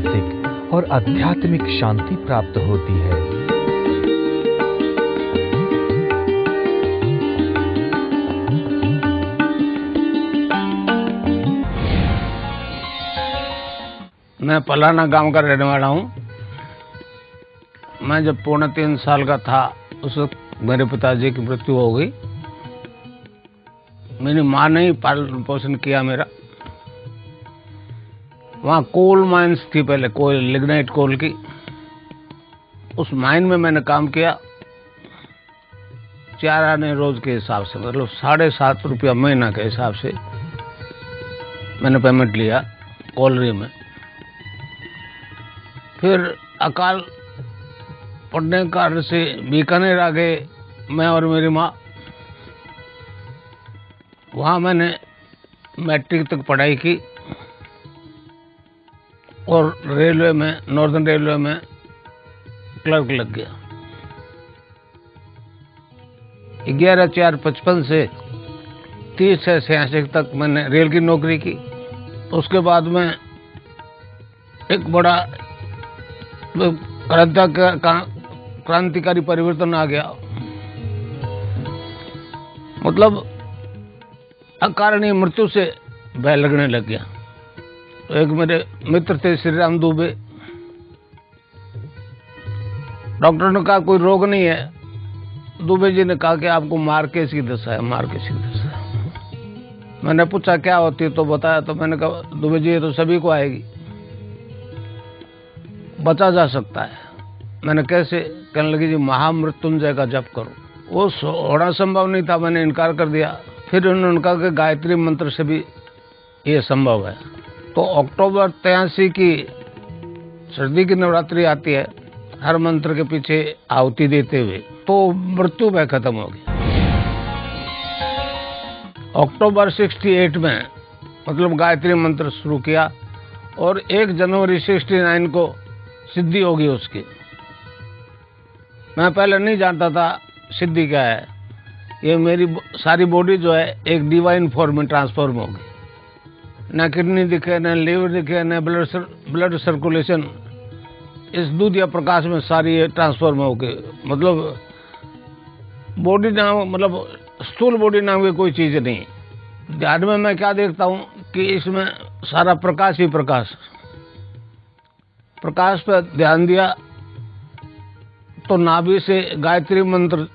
मानसिक और आध्यात्मिक शांति प्राप्त होती है। मैं पलाना गांव का रहने वाला हूँ। मैं जब 3.25 साल का था उस वक्त मेरे पिताजी की मृत्यु हो गई। मेरी माँ ने ही पालन पोषण किया मेरा। वहाँ कोल माइंस थी पहले, कोल लिग्नाइट कोल की। उस माइन में मैंने काम किया 4 आने रोज के हिसाब से, मतलब 7.5 रुपया महीना के हिसाब से मैंने पेमेंट लिया कोलरी में। फिर अकाल पड़ने के कारण से बीकानेर आ गए मैं और मेरी माँ। वहाँ मैंने मैट्रिक तक पढ़ाई की और रेलवे में, नॉर्दर्न रेलवे में क्लर्क लग गया। 11/4/55 से 30/86 तक मैंने रेल की नौकरी की। उसके बाद में एक बड़ा क्रांतिकारी परिवर्तन आ गया। मतलब अकारणीय मृत्यु से भय लगने लग गया। तो एक मेरे मित्र थे श्री राम दुबे। डॉक्टर ने कहा कोई रोग नहीं है। दुबे जी ने कहा कि आपको मार्केस की दशा है, मार्केस की दशा है। मैंने पूछा क्या होती है तो बताया। तो मैंने कहा दुबे जी ये तो सभी को आएगी, बचा जा सकता है। मैंने कैसे? कहने लगी जी महामृत्युंजय का जप करो। वो होना संभव नहीं था, मैंने इनकार कर दिया। फिर उन्होंने कहा कि गायत्री मंत्र से भी ये संभव है। तो अक्टूबर 83 की सर्दी की नवरात्रि आती है, हर मंत्र के पीछे आहुति देते हुए, तो मृत्यु भय खत्म हो गया। अक्टूबर 68 में मतलब गायत्री मंत्र शुरू किया और 1 जनवरी 69 को सिद्धि होगी उसकी। मैं पहले नहीं जानता था सिद्धि क्या है। ये मेरी सारी बॉडी जो है एक डिवाइन फॉर्म में ट्रांसफॉर्म होगी। न किडनी दिखे, न लीवर दिखे, न ब्लड सर्कुलेशन, इस दूध या प्रकाश में सारी ये ट्रांसफॉर्म होगी। मतलब बॉडी नाम, मतलब स्थूल बॉडी नाम की कोई चीज नहीं। ध्यान में मैं क्या देखता हूँ कि इसमें सारा प्रकाश ही प्रकाश। प्रकाश पर ध्यान दिया तो नाभि से गायत्री मंत्र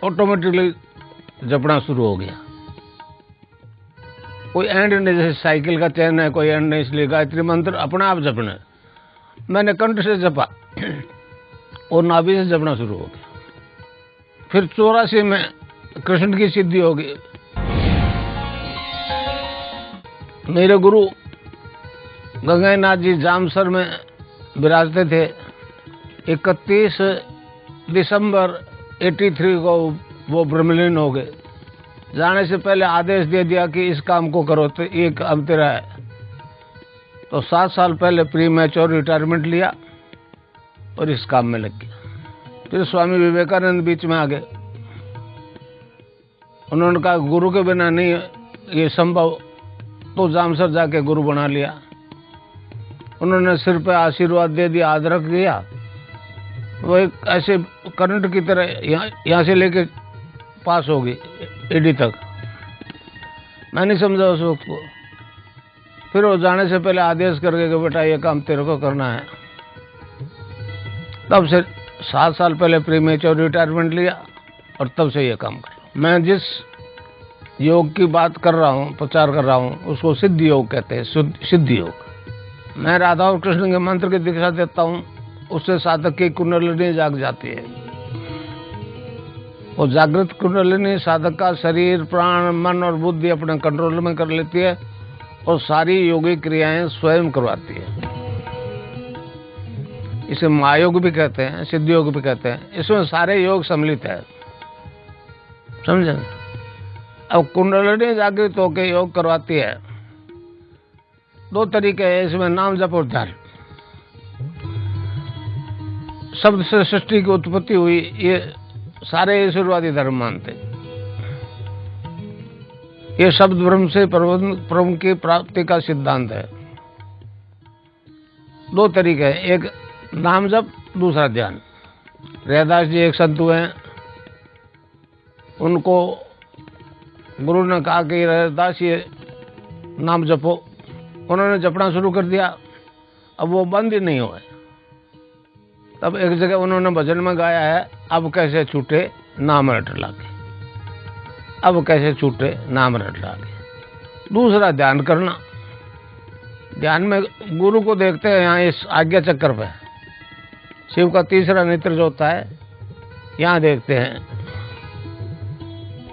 ऑटोमेटिकली जपना शुरू हो गया। कोई एंड नहीं, जैसे साइकिल का चैन है, कोई एंड नहीं, इसलिए गायत्री मंत्र अपने आप जपना। मैंने कंठ से जपा और नाभि से जपना शुरू हो गया। फिर 84 में कृष्ण की सिद्धि हो गई। मेरे गुरु गंगानाथ जी जामसर में विराजते थे। 31 दिसंबर 83 को वो ब्रह्मलीन हो गए। जाने से पहले आदेश दे दिया कि इस काम को करो, तो ये काम तेरा है। तो 7 साल पहले प्री मैच्योर रिटायरमेंट लिया और इस काम में लग गया। फिर स्वामी विवेकानंद बीच में आ गए। उन्होंने कहा गुरु के बिना नहीं ये संभव, तो जामसर जाके गुरु बना लिया। उन्होंने सिर पे आशीर्वाद दे दिया, आदरक दिया। वो एक ऐसे करंट की तरह यहाँ से लेके पास होगी एडी तक। मैं नहीं समझा उस वक्त को। फिर वो जाने से पहले आदेश करके कि बेटा ये काम तेरे को करना है। तब से 7 साल पहले प्री मैच्योर रिटायरमेंट लिया और तब से ये काम कर। मैं जिस योग की बात कर रहा हूँ, प्रचार कर रहा हूँ, उसको सिद्धि योग कहते हैं, सिद्धि योग। मैं राधा और कृष्ण के मंत्र की दीक्षा देता हूँ, उससे साधक की कुंडलिनी जाग जाती है। वो जागृत कुंडलिनी साधक का शरीर, प्राण, मन और बुद्धि अपने कंट्रोल में कर लेती है और सारी योगी क्रियाएं स्वयं करवाती है। इसे महायोग भी कहते हैं, सिद्धि योग भी कहते हैं। इसमें सारे योग सम्मिलित है, समझे? अब कुंडलिनी जागृत होकर योग करवाती है। 2 तरीके हैं इसमें, नाम जप और ध्यान। शब्द से सृष्टि की उत्पत्ति हुई, ये सारे ईश्वरवादी धर्म मानते। ये शब्द ब्रह्म से ब्रह्म की प्राप्ति का सिद्धांत है। दो तरीके हैं, एक नाम जप, दूसरा ध्यान। रैदास जी एक संत हुए हैं, उनको गुरु ने कहा कि रैदास ये नाम जपो, उन्होंने जपना शुरू कर दिया, अब वो बंद ही नहीं हुए। तब एक जगह उन्होंने भजन में गाया है, अब कैसे छूटे नाम रट लागे, अब कैसे छूटे नाम रट लागे। दूसरा ध्यान करना, ध्यान में गुरु को देखते हैं यहाँ इस आज्ञा चक्र पे, शिव का तीसरा नेत्र जो होता है यहाँ देखते हैं।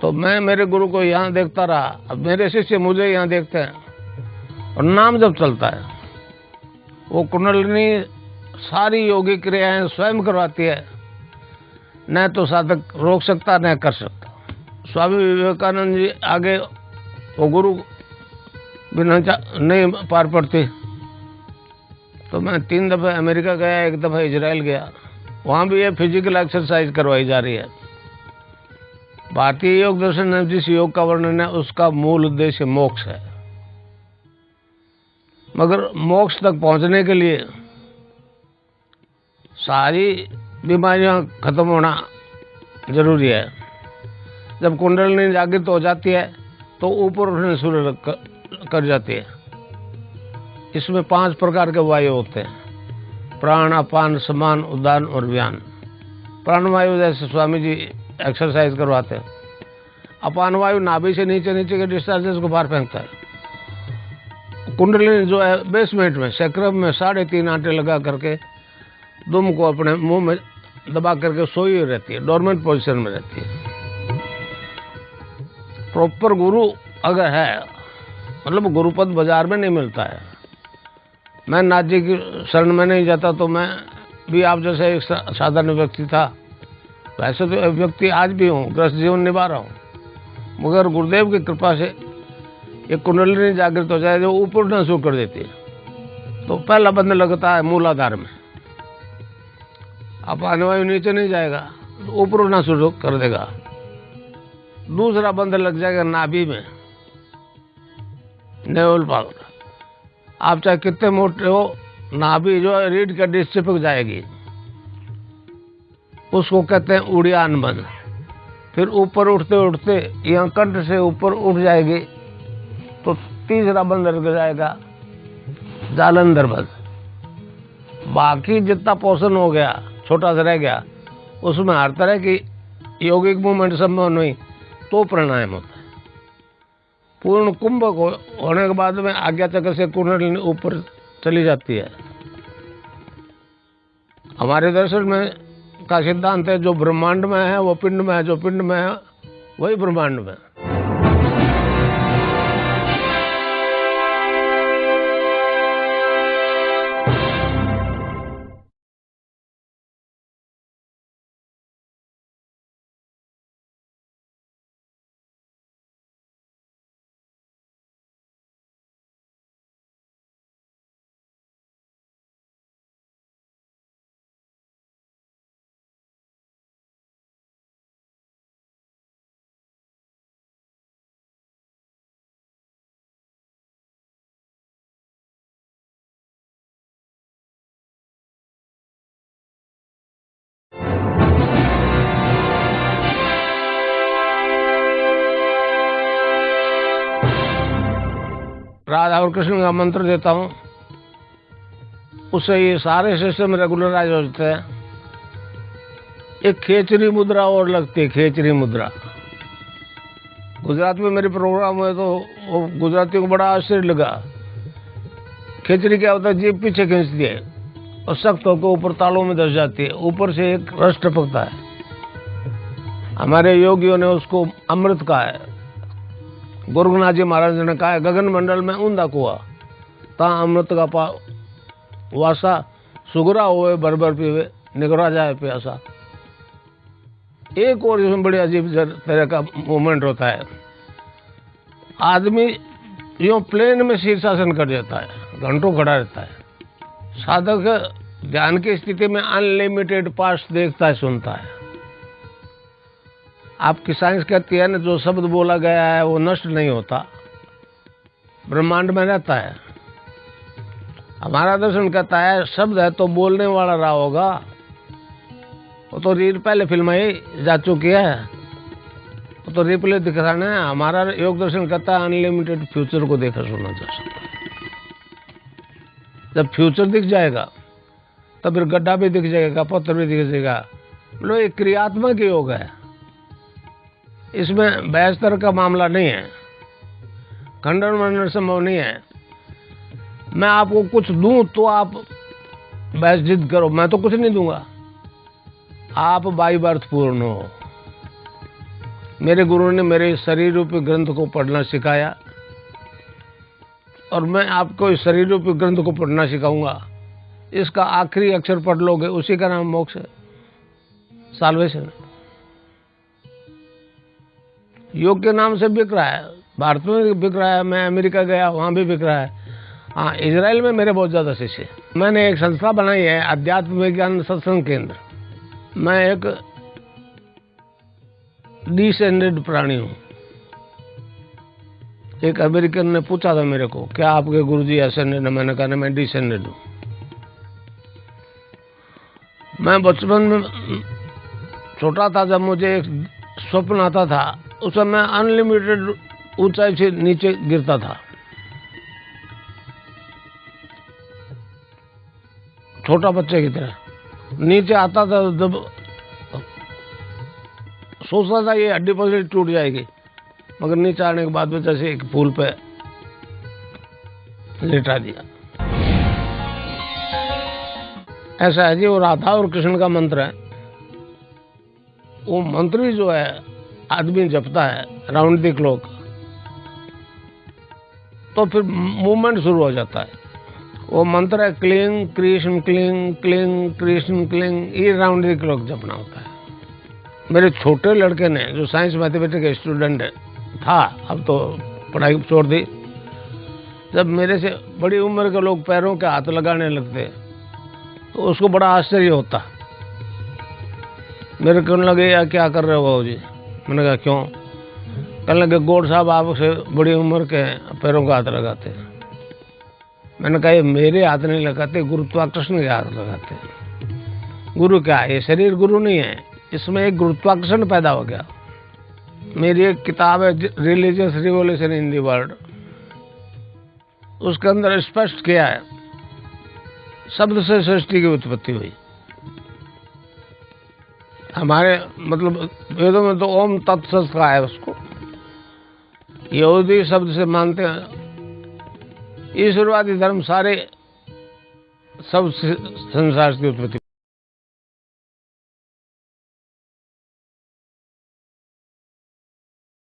तो मैं मेरे गुरु को यहाँ देखता रहा, अब मेरे शिष्य मुझे यहाँ देखते हैं और नाम जब चलता है, वो कुंडलिनी सारी योगी क्रियाएं स्वयं करवाती है, न तो साधक रोक सकता न कर सकता। स्वामी विवेकानंद जी आगे वो गुरु बिना नहीं पार पड़ती। तो मैं 3 दफे अमेरिका गया, 1 दफा इजराइल गया, वहाँ भी ये फिजिकल एक्सरसाइज करवाई जा रही है। भारतीय योग दर्शन में जिस योग का वर्णन है उसका मूल उद्देश्य मोक्ष है, मगर मोक्ष तक पहुंचने के लिए सारी बीमारियां खत्म होना जरूरी है। जब कुंडलिनी जागृत हो जाती है तो ऊपर उठने शुरू कर जाती है। इसमें 5 प्रकार के वायु होते हैं, प्राण, अपान, समान, उदान और व्यान। प्राण वायु जैसे स्वामी जी एक्सरसाइज करवाते हैं। अपान वायु नाभि से नीचे नीचे के डिस्चार्जेस को बाहर फेंकता है। कुंडलिनी जो है बेसमेंट में सैक्रम में 3.5 आंटे लगा करके दुम को अपने मुंह में दबा करके सोई रहती है, डोरमेंट पोजीशन में रहती है। प्रॉपर गुरु अगर है, मतलब गुरुपद बाजार में नहीं मिलता है। मैं नाथ जी की शरण में नहीं जाता तो मैं भी आप जैसे एक साधारण व्यक्ति था, वैसे तो व्यक्ति आज भी हूँ, ग्रस्त जीवन निभा रहा हूँ, मगर गुरुदेव की कृपा से ये कुंडलिनी जागृत हो जाए जो ऊपर उठना शुरू कर देती है। तो पहला बंद लगता है मूलाधार में, अपान वायु नीचे नहीं जाएगा तो ऊपर उठना शुरू कर देगा। दूसरा बंद लग जाएगा नाभि में, नेवल पावर। आप चाहे कितने मोटे हो, नाभि जो है रीढ़ की हड्डी चिपक जाएगी, उसको कहते हैं उड़ियान बंद। फिर ऊपर उठते उठते यहाँ कंठ से ऊपर उठ जाएगी तो तीसरा बंद लग जाएगा जालंधर बंद। बाकी जितना पोषण हो गया, छोटा सा रह गया, उसमें हर तरह की यौगिक मूवमेंट संभव नहीं तो प्राणायाम होता है। पूर्ण कुंभक होने के बाद में आज्ञा चक्र से कुंडलिनी ऊपर चली जाती है। हमारे दर्शन में का सिद्धांत है, जो ब्रह्मांड में है वो पिंड में है, जो पिंड में है वही ब्रह्मांड में। राधा और कृष्ण का मंत्र देता हूँ, उससे ये सारे सिस्टम रेगुलराइज हो जाते हैं। एक खेचरी मुद्रा और लगती है, खेचरी मुद्रा। गुजरात में मेरे प्रोग्राम हुए तो वो गुजरातियों को बड़ा आश्चर्य लगा। खेचरी क्या होता है, जीभ पीछे खींचती है और सख्त होकर ऊपर तालों में धस जाती है, ऊपर से एक रस टपकता है। हमारे योगियों ने उसको अमृत कहा है। गोरखनाथ जी महाराज ने कहा है, गगन मंडल में ऊंधा कुआ ता अमृत का वासा, सुगरा होए भर भर पीवे निगरा जाए प्यासा। एक और इसमें बड़ी अजीब तरह का मूवमेंट होता है। आदमी यूं प्लेन में शीर्षासन कर देता है, घंटों खड़ा रहता है। साधक ध्यान की स्थिति में अनलिमिटेड पास्ट देखता है, सुनता है। आपकी साइंस कहती है ना, जो शब्द बोला गया है वो नष्ट नहीं होता, ब्रह्मांड में रहता है। हमारा दर्शन कहता है शब्द है तो बोलने वाला रहा होगा। वो तो रील पहले फिल्म ही जा चुकी है, वो तो रिप्ले दिखाना है। हमारा योग दर्शन कहता है अनलिमिटेड फ्यूचर को देखा सुना जा सकता है। जब फ्यूचर दिख जाएगा तब फिर गड्ढा भी दिख जाएगा, पत्थर भी दिख जाएगा। मतलब एक क्रियात्मक योग है, इसमें बहस तर्क का मामला नहीं है, खंडन मंडन संभव नहीं है। मैं आपको कुछ दूं तो आप बहस जिद करो, मैं तो कुछ नहीं दूंगा। आप बाई बर्थ पूर्ण हो। मेरे गुरु ने मेरे शरीर रूपी ग्रंथ को पढ़ना सिखाया और मैं आपको इस शरीर रूपी ग्रंथ को पढ़ना सिखाऊंगा। इसका आखिरी अक्षर पढ़ लोगे, उसी का नाम मोक्ष है, साल्वेशन। योग के नाम से बिक रहा है, भारत में भी बिक रहा है, मैं अमेरिका गया वहां भी बिक रहा है। हाँ, इजराइल में मेरे बहुत ज्यादा शिष्य हैं। मैंने एक संस्था बनाई है, अध्यात्म विज्ञान सत्संग केंद्र। मैं एक डिसेंडेड प्राणी हूं। एक अमेरिकन ने पूछा था मेरे को, क्या आपके गुरुजी असेंडेड है? मैंने कहा मैं डिसेंडेड हूं। मैं बचपन में छोटा था, जब मुझे एक स्वप्न आता था, उस समय मैं अनलिमिटेड ऊंचाई से नीचे गिरता था, छोटा बच्चे की तरह नीचे आता था। जब सोचता था ये हड्डी पसली टूट जाएगी, मगर नीचे आने के बाद में जैसे एक पुल पे लेटा दिया। ऐसा है जी। वो राधा और कृष्ण का मंत्र है। वो मंत्र जो है आदमी जपता है राउंड द क्लॉक, तो फिर मूवमेंट शुरू हो जाता है। वो मंत्र है cling Krishna cling cling Krishna cling, ये राउंड द क्लॉक जपना होता है। मेरे छोटे लड़के ने, जो साइंस मैथमेटिक्स के स्टूडेंट था, अब तो पढ़ाई छोड़ दी, जब मेरे से बड़ी उम्र के लोग पैरों के हाथ लगाने लगते तो उसको बड़ा आश्चर्य होता। मेरे कहने लगे यार क्या कर रहे हो बाबू जी? मैंने कहा क्यों? कहने लगे गौड़ साहब आपसे बड़ी उम्र के पैरों का हाथ लगाते हैं। मैंने कहा ये मेरे हाथ नहीं लगाते, गुरुत्वाकर्षण के हाथ लगाते हैं। गुरु क्या है? ये शरीर गुरु नहीं है, इसमें एक गुरुत्वाकर्षण पैदा हो गया। मेरी एक किताब है religious revolution in the world, उसके अंदर स्पष्ट किया है शब्द से सृष्टि की उत्पत्ति हुई। हमारे मतलब वेदों में तो ओम तत्सत का है, उसको यहूदी शब्द से मानते हैं। ईश्वरवादी धर्म सारे सब संसार की उत्पत्ति